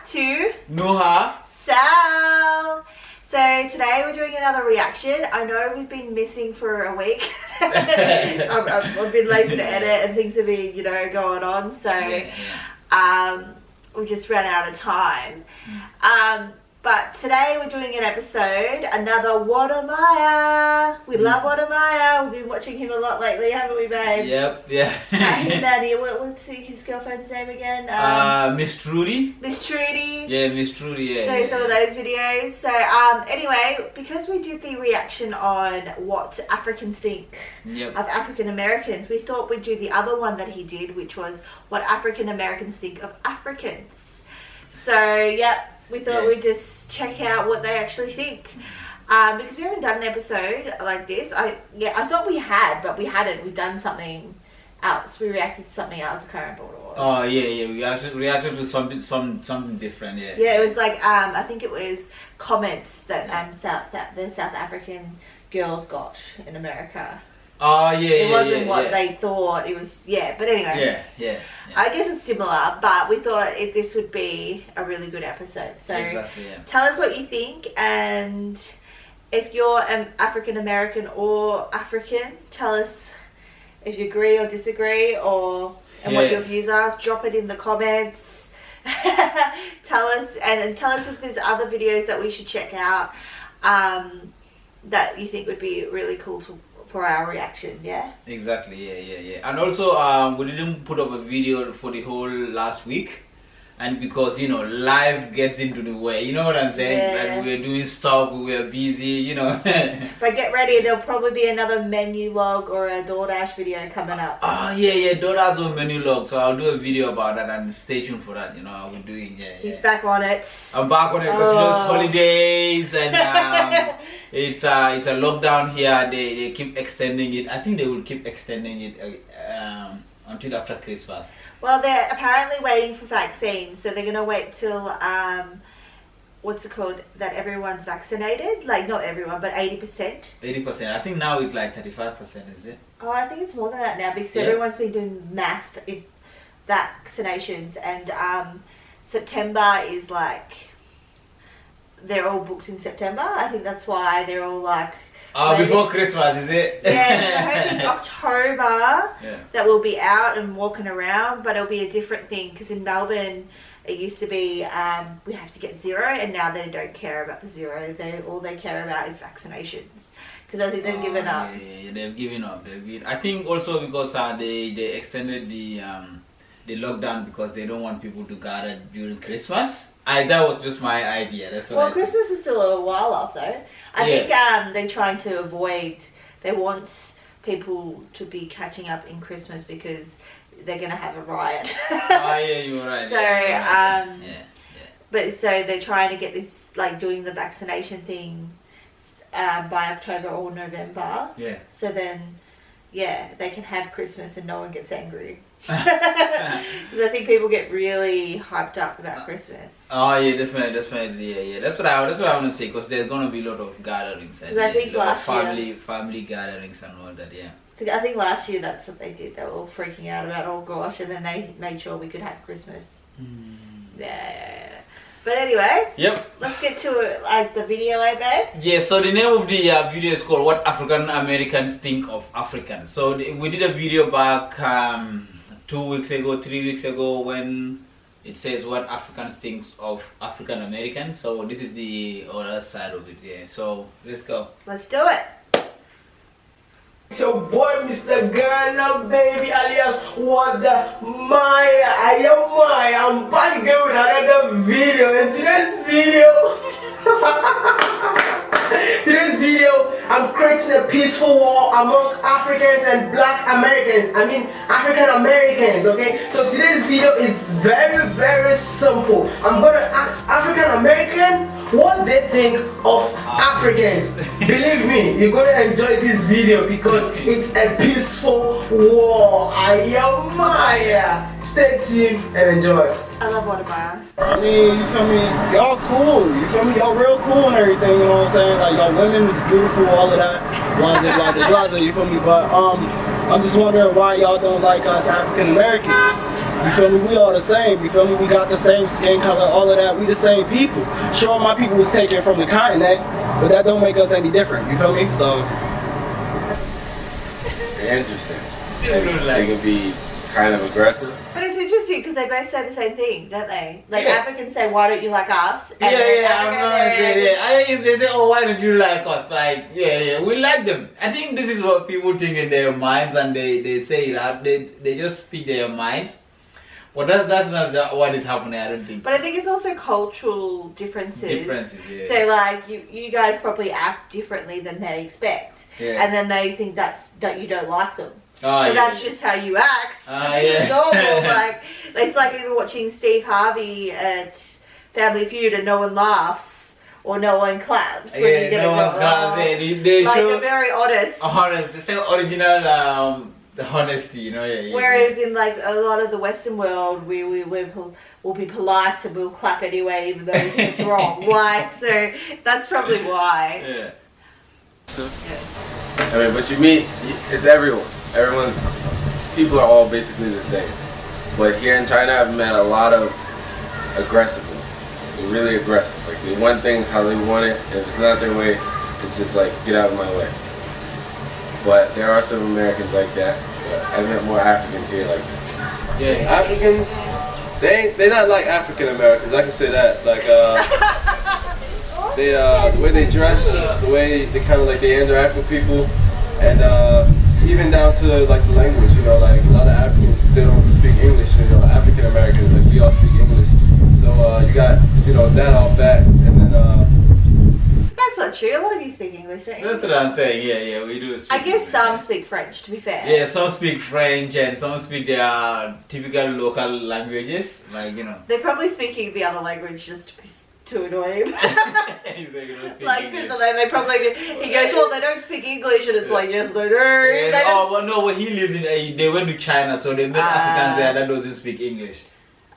to NuhaSal. So today we're doing another reaction. I know we've been missing for a week. I've been lazy to edit and things have been, going on. So we just ran out of time. But today we're doing an episode, another WODE. We love WODE. We've been watching him a lot lately, haven't we, babe? Yep, yeah. What's his girlfriend's name again? Miss Trudy. Miss Trudy. Yeah, Miss Trudy, yeah. So some of those videos. So anyway, because we did the reaction on what Africans think of African Americans, we thought we'd do the other one that he did, which was what African Americans think of Africans. So, yep. We thought we'd just check out what they actually think, because we haven't done an episode like this. I thought we had, but we hadn't. We'd done something else. We reacted to something else. I can't remember what it was. Oh yeah. We reacted to something different. Yeah. Yeah, it was like I think it was comments that the South African girls got in America. Oh yeah. It wasn't what they thought. It was but anyway. Yeah. I guess it's similar, but we thought this would be a really good episode. So tell us what you think, and if you're an African American or African, tell us if you agree or disagree, and what your views are. Drop it in the comments. Tell us if there's other videos that we should check out that you think would be really cool for our reaction. Exactly. Yeah. And also we didn't put up a video for the whole last week, and because life gets into the way, you know what I'm saying, like we were doing stuff, we were busy, But get ready, there'll probably be another menu log or a DoorDash video coming up. Oh yeah, DoorDash or menu log, so I'll do a video about that, and stay tuned for that. I'll be doing He's back on it. I'm back on it because it's holidays and it's a lockdown here. They keep extending it. I think they will keep extending it until after Christmas. Well, they're apparently waiting for vaccines, so they're going to wait till, what's it called, that everyone's vaccinated? Like, not everyone, but 80%. 80%. I think now it's like 35%, is it? Oh, I think it's more than that now, because everyone's been doing mass vaccinations, and September is like, they're all booked in September. I think that's why they're all like... before Christmas, is it? Yeah, I'm hoping October that we'll be out and walking around, but it'll be a different thing, because in Melbourne it used to be we have to get 0, and now they don't care about the 0. All they care about is vaccinations, because I think they've given up. Yeah, they've given up. I think also because they extended the lockdown because they don't want people to gather during Christmas. That was just my idea. That's what. Well, Christmas is still a while off, though. I think they're trying to avoid. They want people to be catching up in Christmas because they're gonna have a riot. You're right. So but so they're trying to get this, like, doing the vaccination thing by October or November. Yeah. So then, they can have Christmas and no one gets angry. Because I think people get really hyped up about Christmas. Oh yeah, definitely. Yeah. That's what I want to say, because there's gonna be a lot of gatherings and I think family gatherings and all that. Yeah. I think last year that's what they did. They were all freaking out about, oh gosh, and then they made sure we could have Christmas. Yeah. But anyway, let's get to the video, babe? Yeah, so the name of the video is called What African Americans Think of Africans. So we did a video back 2 weeks ago, 3 weeks ago, when it says what Africans think of African Americans. So this is the other side of it, So let's go. Let's do it. It's your boy Mr. Ghana, baby, alias WODE. I'm back again with another video. In today's video, I'm creating a peaceful war among Africans and Black Americans. I mean African Americans, okay? So today's video is very, very simple. I'm gonna ask African American what they think of Africans. Believe me, you're gonna enjoy this video because it's a peaceful war. Stay tuned and enjoy. I love WODE. I mean, you feel me? Y'all cool, you feel me? Y'all real cool and everything, you know what I'm saying? Like, y'all women is beautiful, all of that. Blase, you feel me? But I'm just wondering why y'all don't like us African Americans. You feel me? We all the same. You feel me? We got the same skin color, all of that. We the same people. Sure, my people was taken from the continent, but that don't make us any different. You feel me? So. Interesting. They can be kind of aggressive. But it's interesting because they both say the same thing, don't they? Like Africans say, "Why don't you like us?" And they say, "Oh, why don't you like us?" Like, we like them. I think this is what people think in their minds, and they say it out. They just speak their minds. Well, that's not what is happening. I don't think. But I think it's also cultural differences. Yeah. So like you guys probably act differently than they expect, and then they think that you don't like them. But that's just how you act. It's normal. Like it's like even watching Steve Harvey at Family Feud and no one laughs or no one claps when you get no one claps. They like show they're very honest. They say original. The honesty, you know. Whereas in like a lot of the Western world, we'll be polite and we'll clap anyway, even though we think it's wrong. Like, so that's probably why. Yeah. So, I mean, but you meet, it's everyone. People are all basically the same. But here in China, I've met a lot of aggressiveness. They're really aggressive. Like they want things how they want it, and if it's not their way, it's just like get out of my way. But there are some Americans like that. I've met more Africans here like that. Yeah, Africans, they're not like African Americans. I can say that. Like they the way they dress, the way they kind of like they interact with people, and even down to like the language. You know, like a lot of Africans still don't speak English. You know, African Americans, like we all speak English. So you got that off back, and then. That's not true. A lot of you speak English, don't you? That's what I'm saying. Yeah, we do speak I guess English, some speak French, to be fair. Yeah, some speak French and some speak their typical local languages, like They're probably speaking the other language just to annoy him. Like to the they probably do. He goes, well, they don't speak English, and it's like, yes, they do. He lives in. They went to China, so they met Africans there that doesn't speak English.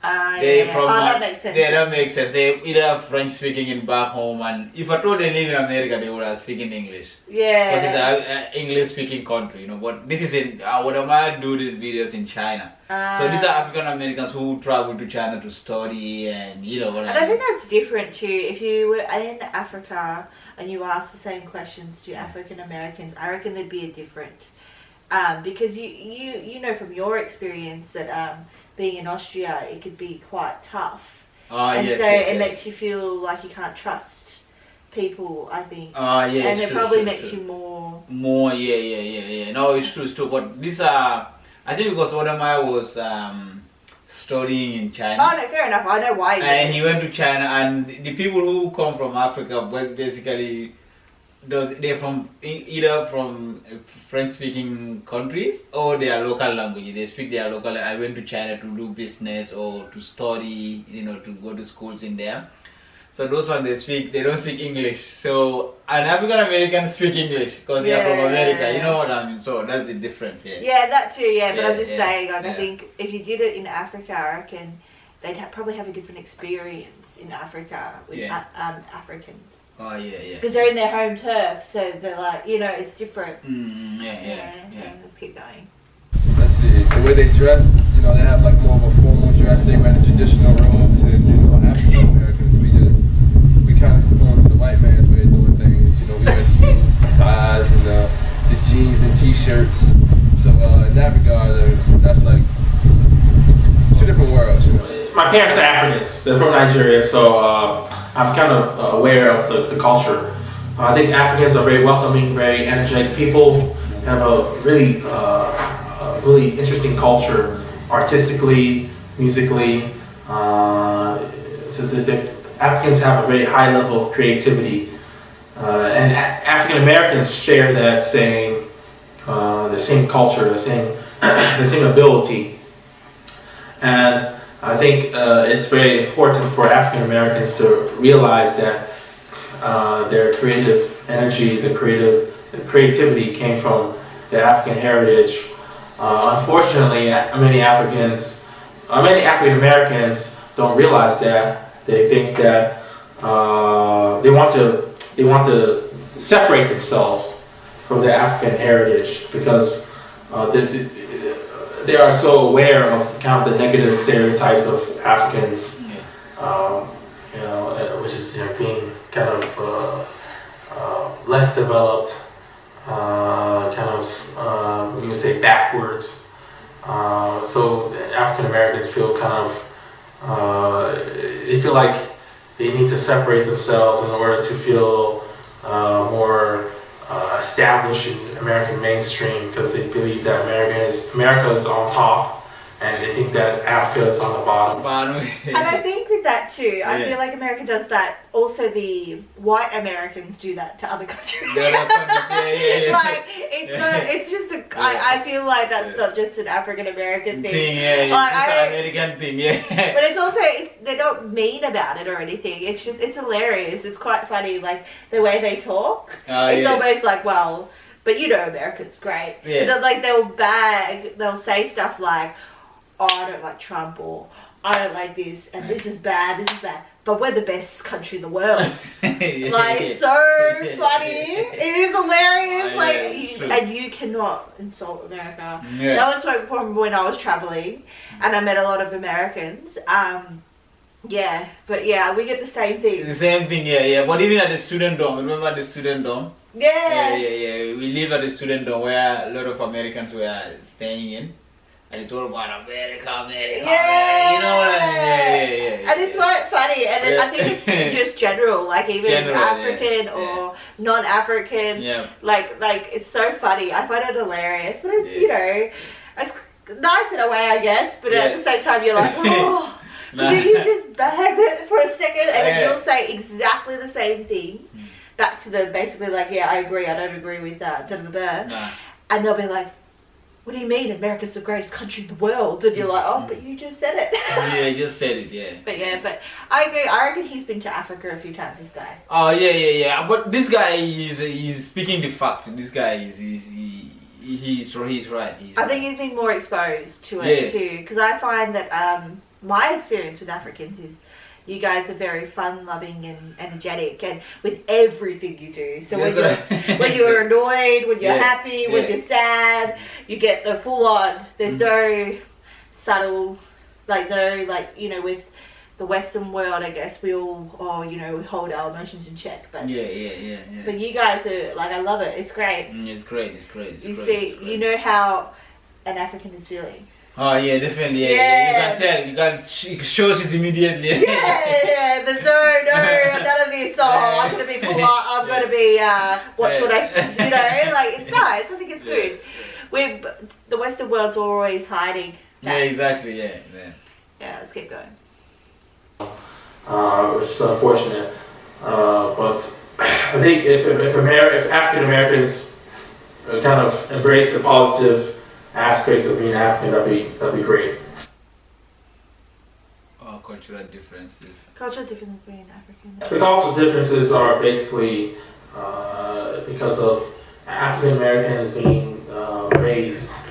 That makes sense. Yeah, that makes sense. They either have French speaking in back home, and if at all they live in America, they would have speaking English. Yeah. Because it's an English speaking country, But this is in what am I do these videos in China. So these are African Americans who travel to China to study and what I think that's different too. If you were in Africa and you asked the same questions to African Americans, I reckon there'd be a different. Because you know from your experience that being in Austria, it could be quite tough. It makes you feel like you can't trust people, I think. And it probably makes you more... Yeah. No, it's true. But these are... I think because one of mine was studying in China. Oh, no, fair enough. I know why. And he went to China, and the people who come from Africa was basically... They're from either from French-speaking countries or their local language. They speak their local. I went to China to do business or to study, to go to schools in there. So those ones they don't speak English. So an African American speak English because they are from America. You know what I mean? So that's the difference. Yeah, that too. Yeah, but I'm just saying, I think if you did it in Africa, I reckon they'd probably have a different experience in Africa with Africans. Oh yeah. Because they're in their home turf, so they're like, it's different. Let's keep going. Let's see, the way they dress, they have like more of a formal dress. They wear the traditional robes, and African Americans, we kind of conform to the white man's way of doing things. We wear suits, the ties, and the jeans and t-shirts. So in that regard, that's like it's two different worlds. My parents are Africans. They're from Nigeria, so. I'm kind of aware of the culture. I think Africans are very welcoming, very energetic people, have a really interesting culture, artistically, musically. So the Africans have a very high level of creativity, and African Americans share that same culture, the same ability, and I think it's very important for African Americans to realize that their creative energy, the creativity came from the African heritage. Unfortunately, many African Americans don't realize that. They think that they want to separate themselves from their African heritage because they are so aware of kind of the negative stereotypes of Africans, you know, which is, you know, being kind of less developed, kind of we would say backwards. So African Americans feel kind of they feel like they need to separate themselves in order to feel more established in American mainstream, because they believe that America is on top, and they think that Africa is on the bottom. And I think with that too, I feel like America does that. Also, the white Americans do that to other countries. Like it's not. It's just a. I feel like that's not just an African American thing. It's Like, just an American thing. But it's also they're not mean about it or anything. It's just it's hilarious. It's quite funny, like the way they talk. It's almost like, well, but you know, Americans great. Like they'll say stuff like, oh, I don't like Trump, or I don't like this, and this is bad, but we're the best country in the world. Like, it's so funny. It is hilarious. And you cannot insult America. That was like from when I was traveling, and I met a lot of Americans. But we get the same thing. The same thing, But even at the student dorm, remember the student dorm? Yeah. We live at the student dorm where a lot of Americans were staying in. And it's all about America, you know what I mean? And it's quite funny, and I think it's just general, like even African or non-African, like it's so funny. I find it hilarious, but it's, you know, it's nice in a way, I guess, but at the same time you're like, oh, did you just bag it for a second, and then you'll say exactly the same thing back to them, basically like, I agree, I don't agree with that, and they'll be like, what do you mean America's the greatest country in the world? And you're like, oh, but you just said it. You just said it, But I agree. I reckon he's been to Africa a few times, this guy. Oh, yeah. But this guy is speaking the fact. This guy he's right. I think he's been more exposed to it too. Because I find that my experience with Africans is you guys are very fun-loving and energetic, and with everything you do. So when you're annoyed, when you're happy, when you're sad, you get the full-on. There's no subtle, you know, with the Western world, I guess we all, we hold our emotions in check. But But you guys are like, I love it. It's great. It's great. You know how an African is feeling. Oh yeah, definitely. You can tell. You can show she's immediately. There's none of this. Oh, I'm gonna be polite. I'm gonna be watch what I say. You know, like it's nice. I think it's good. The Western world's always hiding. Exactly. Yeah. Let's keep going. Which is unfortunate. But I think if African Americans kind of embrace the positive aspects of being African, that'd be great. Cultural differences. Cultural differences between African. The cultural differences are basically because of African Americans being raised,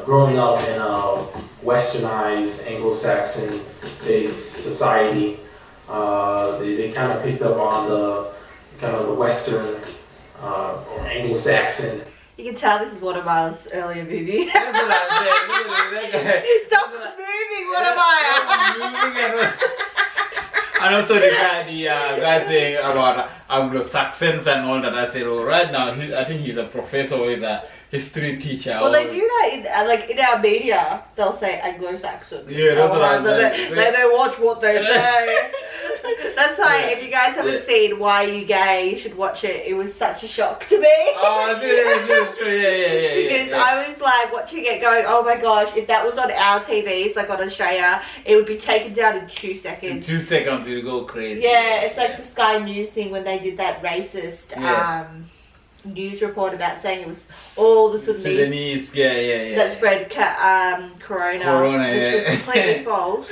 growing up in a westernized Anglo-Saxon based society. They kind of picked up on the kind of the Western or Anglo-Saxon. You can tell this is one of our earlier movies. That's what I'm saying. Stop moving, what am I? And also the guy saying about Anglo-Saxons and all that. I said, right now, I think he's a professor or he's a history teacher. Well, they do that in our media. They'll say Anglo-Saxon. Yeah, that's what I'm saying. They watch what they say. That's why if you guys haven't seen Why You Gay, you should watch it. It was such a shock to me. Oh, Because I was like watching it going, oh my gosh, if that was on our TVs, like on Australia, it would be taken down in 2 seconds. In 2 seconds, it would go crazy. Yeah, it's like the Sky News thing when they did that racist news report about saying it was all the Sudanese that spread corona, which was completely false.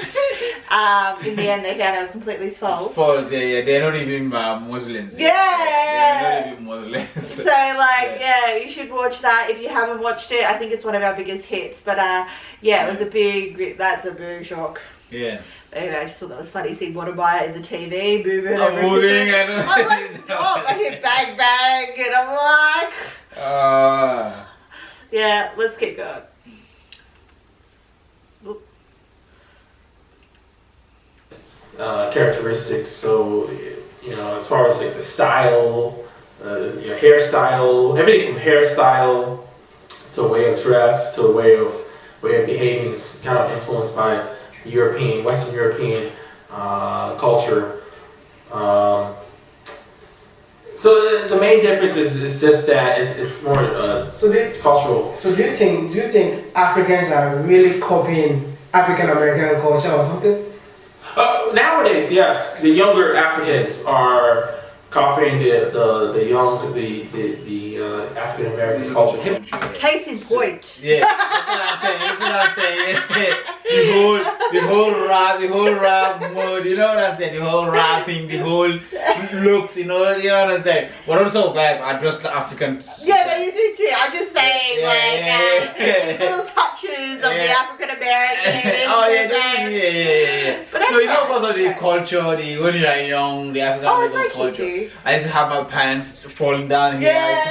In the end, they found it was completely false. It's false, they're not even Muslims. They're not even Muslims. So, you should watch that if you haven't watched it. I think it's one of our biggest hits. But it was a big shock. Yeah. Anyway, I just thought that was funny seeing Waterbuy in the TV moving. I'm like, stop! I hear bang bang, and I'm like, let's keep going. characteristics. So, as far as like the style, your hairstyle, everything from hairstyle to way of dress to way of behaving is kind of influenced by Western European culture. So the main difference is just that it's more cultural. So do you think Africans are really copying African American culture or something? Nowadays, yes, the younger Africans are copying the African American culture. Case in point. Yeah, that's what I'm saying. That's what I'm saying. the whole rap mode. You know what I'm saying? The whole rapping, the whole looks. You know what I'm saying? But also, like, address the African. Yeah, no, you do too. I'm just saying, little touches of the African American. Oh yeah. But that's so because of the culture, when you are young, the African American like culture. too. I used to have my pants falling down here. Yeah. I used to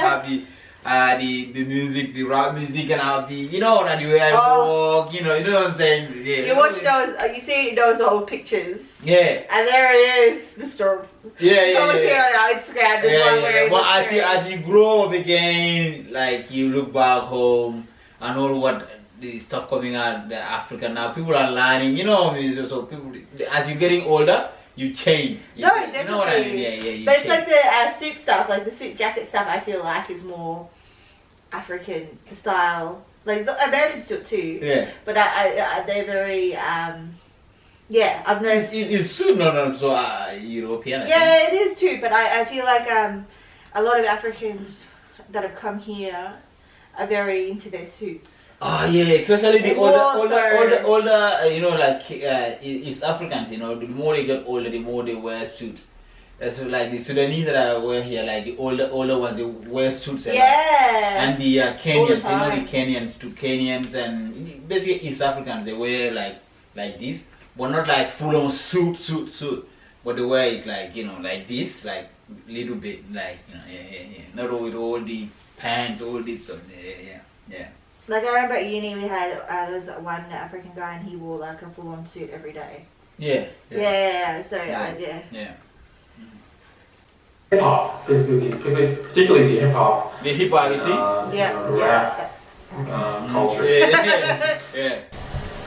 have the music, the rap music, and I'll be, the way I walk, you know what I'm saying? Yeah. You watch those, you see those old pictures. Yeah. And there it is, Mr. Yeah. Always here on our Instagram. There's one where Well, as you grow up again, like you look back home and all what the stuff coming out, the African now, people are learning, so people, as you're getting older, you change. Definitely. You know what I mean? Yeah. But it's like the suit stuff, like the suit jacket stuff. I feel like is more African style. Like the Americans do it too. Yeah. But they're very I've noticed. It's suit not so European. Yeah, it is too. But I feel like a lot of Africans that have come here are very into their suits. Oh yeah, especially the older, like East Africans. The more they get older, the more they wear suits. That's like the Sudanese that I wear here, like the older ones, they wear suits. And the Kenyans, the Kenyans, too. Kenyans and basically East Africans, they wear like this, but not like full on suit. But they wear it like this, like little bit, like not with all the pants, all this stuff. Yeah. Like I remember at uni we had there was one African guy and he wore like a full-on suit every day. Yeah. So Yeah. Hip hop, particularly the hip hop. The hip hop, you see? Rap culture. Yeah.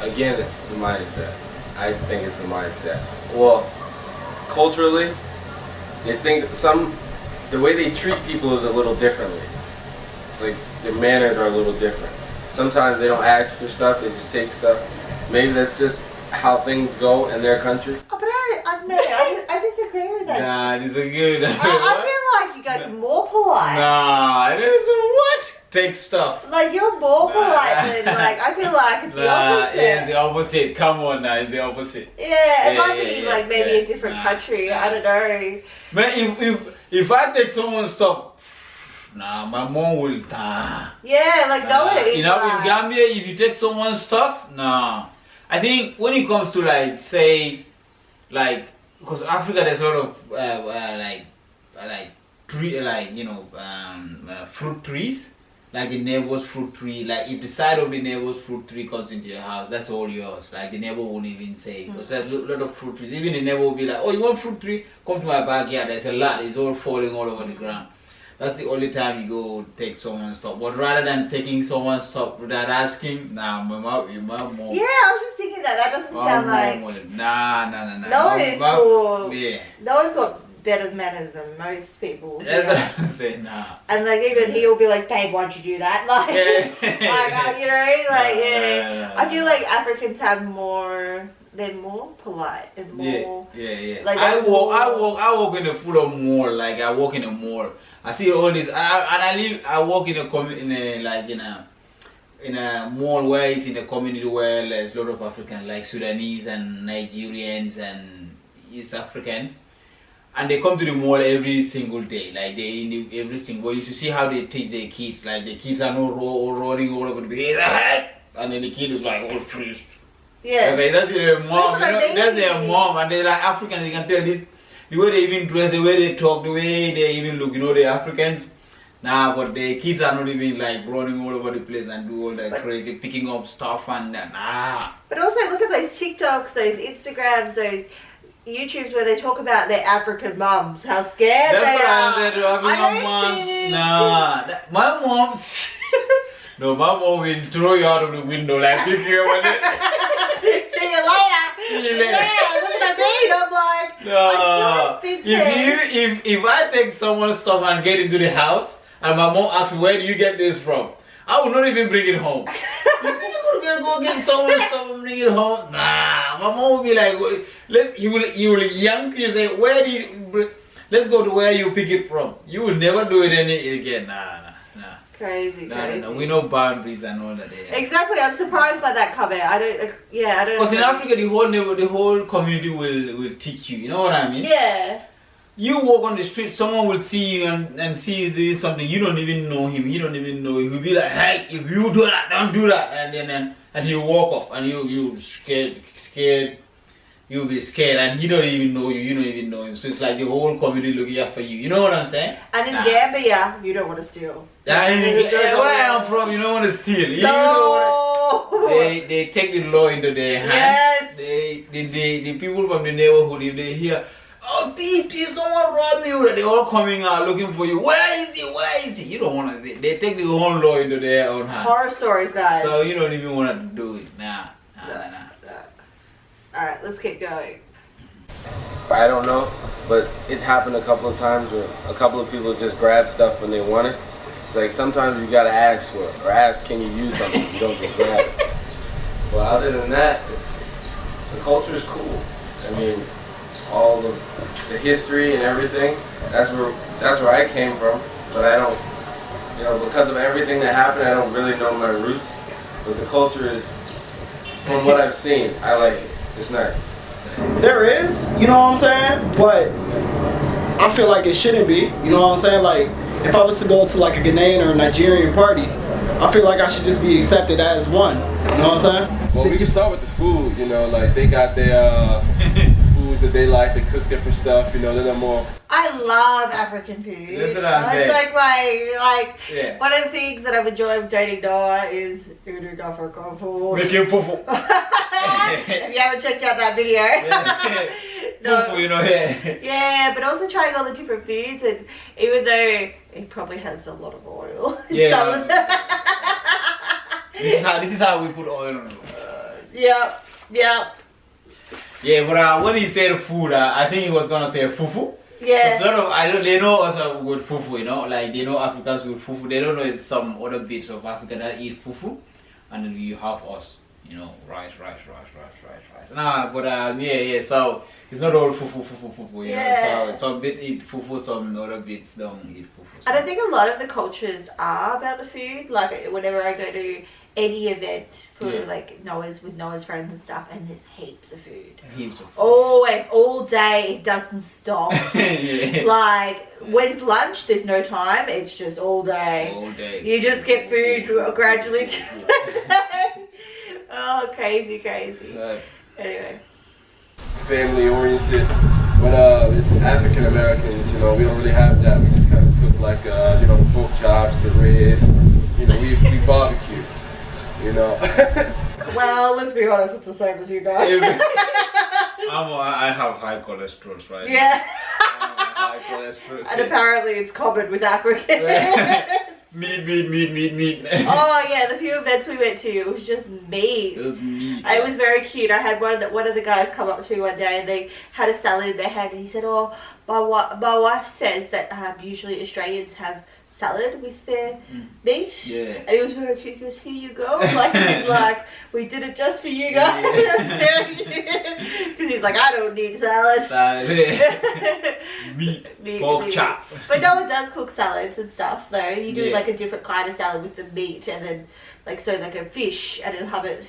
Again, it's the mindset. I think it's the mindset. Well, culturally, they think the way they treat people is a little differently. Like their manners are a little different. Sometimes they don't ask for stuff; they just take stuff. Maybe that's just how things go in their country. Oh, but I disagree with that. Nah, disagree with that. I feel like you guys are more polite. Nah, it is what? Take stuff. Like you're more polite than I feel like it's the opposite. Yeah, it's the opposite. Come on now, it's the opposite. Yeah, it might be like maybe a different country. I don't know. Man, if I take someone's stuff, nah, my mom will Yeah, like nowadays. In Gambia, if you take someone's stuff, nah. I think when it comes to because Africa there's a lot of fruit trees, like the neighbor's fruit tree. Like if the side of the neighbor's fruit tree comes into your house, that's all yours. Like the neighbor won't even say, because there's a lot of fruit trees. Even the neighbor will be like, oh, you want fruit tree? Come to my backyard. There's a lot. It's all falling all over the ground. That's the only time you go take someone's stuff. But rather than taking someone's stuff without asking, nah, my mom. Yeah, I was just thinking that doesn't sound like. Nah. Noah's got better manners than most people. That's what I'm saying, nah. And even he'll be like, babe, why'd you do that? I feel like Africans have more. They're more polite and more. Yeah. Like I walk in a full of mall. Like I walk in a mall. I see all this. I walk in a mall where it's in a community where there's a lot of Africans, like Sudanese and Nigerians and East Africans, and they come to the mall every single day. Like every single. You should see how they teach their kids. Like the kids are not running all over the place, and then the kid is like all freezed. Yeah. That's their mom. That's their mom, and they're like Africans. You can tell this. The way they even dress, the way they talk, the way they even look, they're Africans. Nah, but the kids are not even like running all over the place and do all that crazy picking up stuff and that. Nah. But also look at those TikToks, those Instagrams, those YouTubes where they talk about their African mums, how scared That's they what are. I said. African moms. Nah, my mom's. No, my mom will throw you out of the window like pick you up. See you later. See you later. Yeah, look what I mean. I'm like, No. I don't think so. If I take someone's stuff and get into the house, and my mom asks, where do you get this from? I will not even bring it home. You gonna go get someone's stuff and bring it home? Nah, my mom will be like, you will yank you, say, where did you, let's go to where you pick it from. You will never do it again. Nah. Crazy. No. We know boundaries and all that. Yeah. Exactly. I'm surprised by that comment. I don't. Because in Africa, the whole community will teach you. You know what I mean? Yeah. You walk on the street, someone will see you and see you doing something. You don't even know him. You don't even know him. He'll be like, hey, if you do that, don't do that. And he'll walk off, and you scared. You'll be scared, and he don't even know you. You don't even know him. So it's like the whole community looking out for you. You know what I'm saying? And in Gambia, you don't want to steal. Yeah, where I'm from, you don't want to steal. You No. they take the law into their hands. Yes. The people from the neighborhood, if they hear, oh, thief, someone robbed me, they're all coming out looking for you. Where is he? Where is he? You don't want to steal. They take the whole law into their own hands. Horror stories, guys. So you don't even want to do it. Nah. Alright, let's keep going. I don't know, but it's happened a couple of times where a couple of people just grab stuff when they want it. It's like sometimes you gotta ask for it, or ask, can you use something? You don't just grab it. But other than that, the culture is cool. I mean, all the history and everything. That's where I came from. But I don't, because of everything that happened, I don't really know my roots. But the culture is, from what I've seen, I like it. It's nice. There is, you know what I'm saying? But I feel like it shouldn't be, you know what I'm saying? Like, if I was to go to like a Ghanaian or a Nigerian party, I feel like I should just be accepted as one, you know what I'm saying? Well, we can start with the food, like they got their foods that they like, they cook different stuff, they're more... I love African food. That's what I'm saying. It's like one of the things that I've enjoyed dating Noah is eating African food. Making fufu. If you haven't checked out that video. Fufu, Yeah, but also trying all the different foods, and even though it probably has a lot of oil. Yeah. This is how we put oil on it. Yeah. Yeah, but when he said food, I think he was gonna say fufu. Yeah. They know also with fufu, like they know Africans with fufu. They don't know it's some other bits of Africa that eat fufu, and then you have us, rice. Nah, but yeah. So it's not all fufu. So some bit eat fufu, some other bits don't eat fufu. So. And I think a lot of the cultures are about the food. Like whenever I go to any event for like Noah's friends and stuff, and there's heaps of food. Always, all day, it doesn't stop. Like when's lunch? There's no time. It's just all day. All day. You just get food gradually. Oh, crazy. Anyway. Family oriented. But African Americans, we don't really have that. We just kind of cook like the pork chops, the ribs. We barbecue. Well, let's be honest, it's the same as you guys. I have high cholesterol, right? Yeah. High cholesterol. And apparently it's common with African. Meat. Oh yeah, the few events we went to, it was just meat. It was meat. It was very cute. I had one of the guys come up to me one day, and they had a salad in their hand, and he said, "Oh, my wife says that usually Australians have salad with their meat." Yeah. And he was very cute. He goes, "Here you go." Like we did it just for you guys. Because he's like, I don't need salad. Meat. Pork chop. But no one does cook salads and stuff though. You do like a different kind of salad with the meat, and then like a fish, and it'll have it.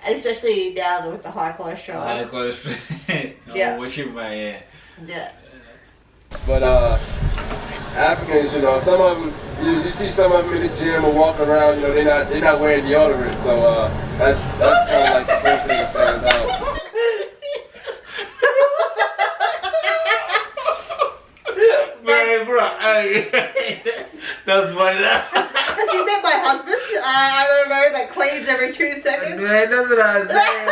And especially now with the high cholesterol. High cholesterol. Yeah. Washing my Yeah. But Africans, some of them, you see some of them in the gym or walking around, they're not wearing deodorant, so that's kind of like the first thing that stands out. Man, bro, that's funny. Has he met my husband? I don't know, that cleans every 2 seconds. Man, that's what I was saying.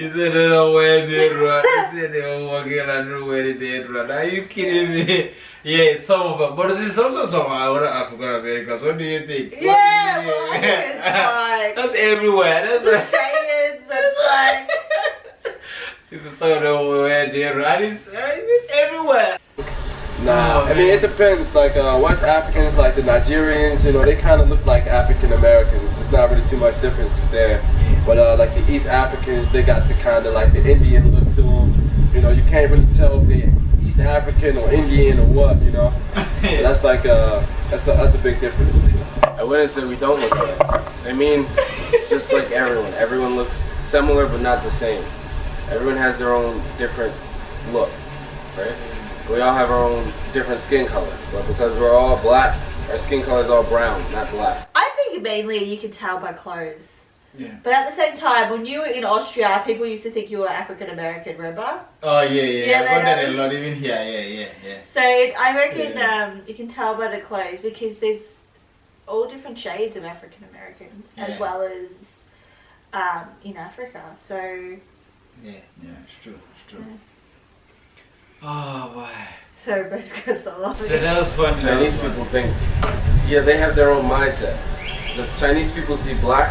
He said they don't wear dead rat. He said they were walking around and wear the dead rat. Are you kidding me? Yeah, some of them. But there's also some other African Americans. What do you think? Yeah, well, I think it's like... That's everywhere. That's Australians, that's like... It's a sort of wear dead rat. It's everywhere. Nah, I mean it depends. Like West Africans, like the Nigerians, you know, they kind of look like African Americans. It's not really too much differences there. But like the East Africans, they got the kind of like the Indian look to them. You know, you can't really tell if they're East African or Indian or what. You know, so that's like that's a big difference. I wouldn't say we don't look alike. I mean, it's just like everyone. Everyone looks similar but not the same. Everyone has their own different look, right? We all have our own different skin color, but because we're all black, our skin color is all brown, not black. I think mainly you can tell by clothes. Yeah. But at the same time, when you were in Austria, people used to think you were African American, remember? Oh yeah. Yeah, I got that a those- lot even here. Yeah. So I reckon you can tell by the clothes because there's all different shades of African Americans as well as in Africa. So Yeah, it's true. Oh boy. so both goes a lot. That was fun. Chinese people think, yeah, they have their own mindset. The Chinese people see black,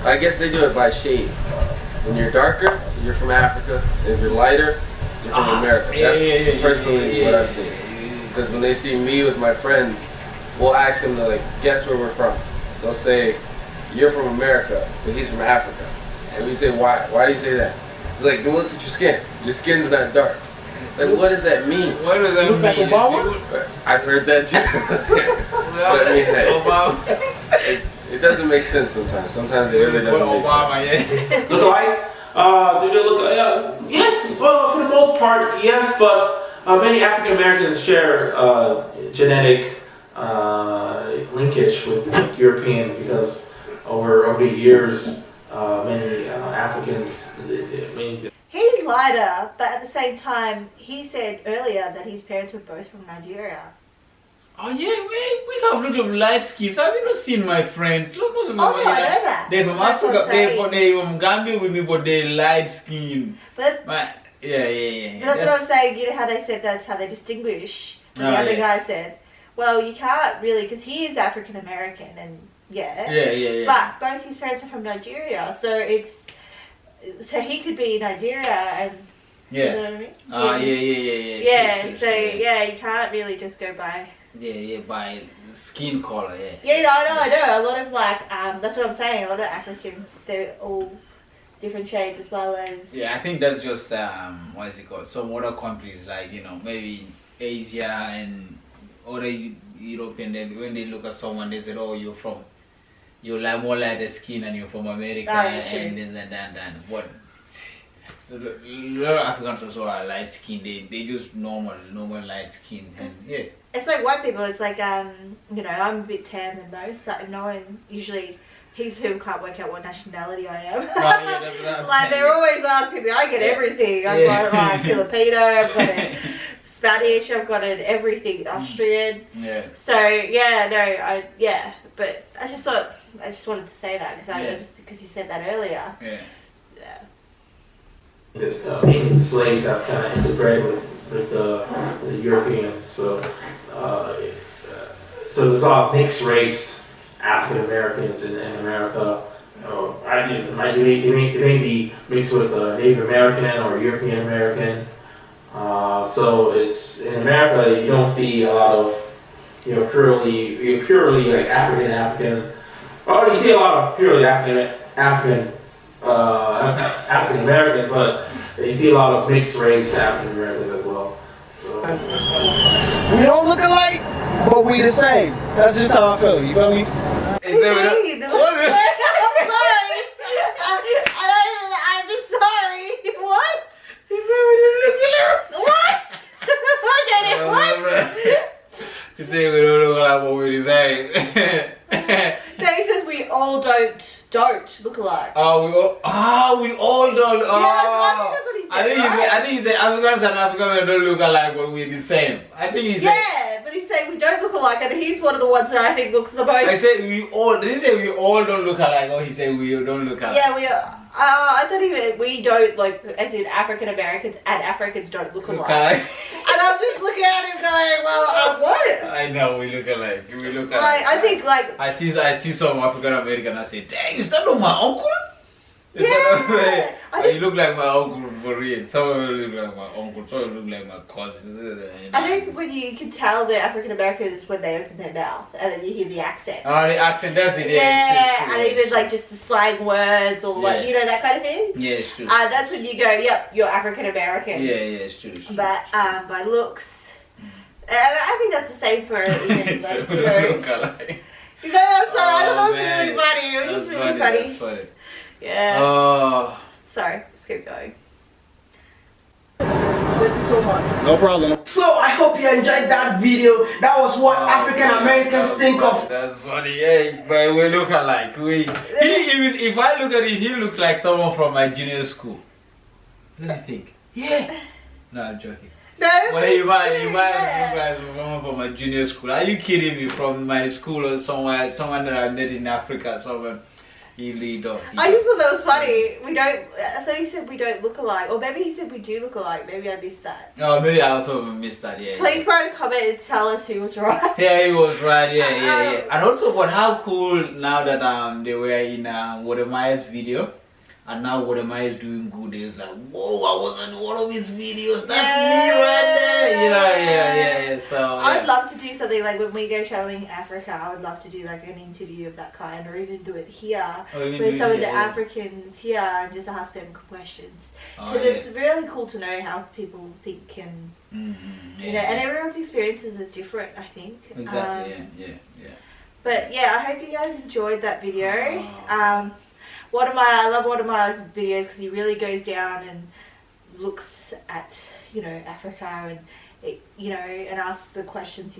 I guess they do it by shade. When you're darker, you're from Africa. If you're lighter, you're from America. That's personally what I've seen. Because when they see me with my friends, we'll ask them to like guess where we're from. They'll say, you're from America, but he's from Africa. And we say, why? Why do you say that? They're like, look at your skin. Your skin's not dark. Like, what does that mean? What does that Look like mean? Obama? I've heard that too. But I mean, hey, it doesn't make sense sometimes. Sometimes it really doesn't make sense. Look alike? Do they look? Yes. Well, for the most part, yes. But many African Americans share genetic linkage with like, European because over the years, many Africans, many. He's lighter, but at the same time, he said earlier that his parents were both from Nigeria. Oh yeah, we have a lot of light skin. So have you not seen my friends? Look, most of them Oh, no, I know that. They're from That's what Africa. I'm They're from Gambia with me, but they're light skin. But Yeah. that's what I was saying. You know how they said that's how they distinguish. And the other guy said, well, you can't really, because he is African American, and Yeah. But both his parents are from Nigeria, so he could be Nigeria and you know what I mean? Yeah. You can't really just go by. Yeah, by skin color. Yeah, I know. A lot of that's what I'm saying. A lot of Africans, they're all different shades as well as. Yeah, I think that's just what is it called? Some other countries like maybe Asia and other European. Then when they look at someone, they say, "Oh, you're like more lighter skin and you're from America," and then. But a lot of Africans also are light skin. They just normal light skin, and yeah. It's like white people. It's like I'm a bit tan than most. So no one usually. People can't work out what nationality I am. Oh, yeah, that's what I was like saying. they're always asking me. I get everything. I've got like Filipino. I've got it Spanish. I've got it everything. Austrian. Yeah. So but I just wanted to say that because you said that earlier. Yeah. Because mainly the slaves have kind of integrated with the Europeans, so there's a lot of mixed race African Americans in America. They may be mixed with Native American or European American. So it's in America you don't see a lot of purely like African. Oh, you see a lot of purely African Americans, but you see a lot of mixed race African Americans as well. So We don't look alike, but we the same. That's just how I feel. You feel me? I'm just sorry. What? He said we don't look alike. What? What? He said we don't look like what we say. So he says we all don't look alike. We all don't. I think that's what he said. I think he said Africans and Africans don't look alike, but we're the same. I think he said. Yeah, but he's saying we don't look alike, and he's one of the ones that I think looks the most. I said we all. Did he say we all don't look alike, or he said we don't look alike? Yeah, we are. I thought even we don't like, as in African Americans and Africans don't look alike. And I'm just looking at him going, well, what? I know we look alike. We look alike. Like, I think like I see some African American. I say, dang, is that not my uncle? Yeah. You look like my uncle for real. Some of them look like my uncle. Some of them look like my cousin. I think when you can tell the African Americans when they open their mouth and then you hear the accent. Oh, the accent, that's it. Yeah, and even like just the slang words or like, you know, that kind of thing. Yeah, it's true. That's when you go, yep, you're African American. Yeah, it's true. It's true. But by looks, and I think that's the same for even like, so we don't look alike. No, I'm sorry, I don't know, it was really funny. It was just really funny. That's funny. Yeah. Oh. Sorry, let's keep going. Thank you so much. No problem. So I hope you enjoyed that video. That was what African Americans think of. That's funny, yeah, but we look alike. Even if I look at him, he looks like someone from my junior school. Let me think. Yeah. No, I'm joking. No. Well, he might look like someone from my junior school. Are you kidding me? From my school or somewhere, someone that I met in Africa, someone. He really does. I just thought that was funny. I thought he said we don't look alike. Or maybe he said we do look alike. Maybe I missed that. No, maybe I also missed that, yeah. Please write a comment and tell us who was right. Yeah, he was right, yeah. And also, but how cool now that they were in WODE video. And now WODE is doing good. It's like, whoa, I was in one of his videos. That's me right there. You know, yeah. So yeah. I would love to do something like when we go traveling Africa. I would love to do like an interview of that kind, or even do it here with some of the Africans here and just ask them questions. Because it's really cool to know how people think and you know, and everyone's experiences are different. I think. Exactly. Yeah. But yeah, I hope you guys enjoyed that video. I love WODE's videos because he really goes down and looks at, you know, Africa and, you know, and asks the questions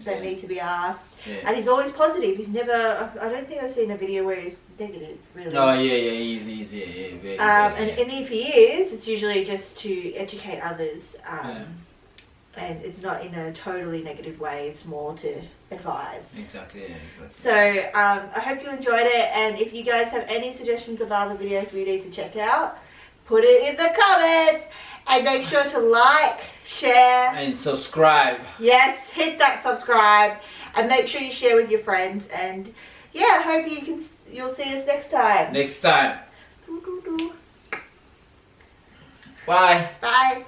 that need to be asked. Yeah. And he's always positive. He's never, I don't think I've seen a video where he's negative, really. Oh, yeah, he's very, and if he is, it's usually just to educate others. And it's not in a totally negative way, it's more to advise. Exactly. So I hope you enjoyed it, and if you guys have any suggestions of other videos we need to check out, put it in the comments, and make sure to like, share and subscribe. Yes, hit that subscribe, and make sure you share with your friends. And yeah, I hope you'll see us next time. Bye. Bye.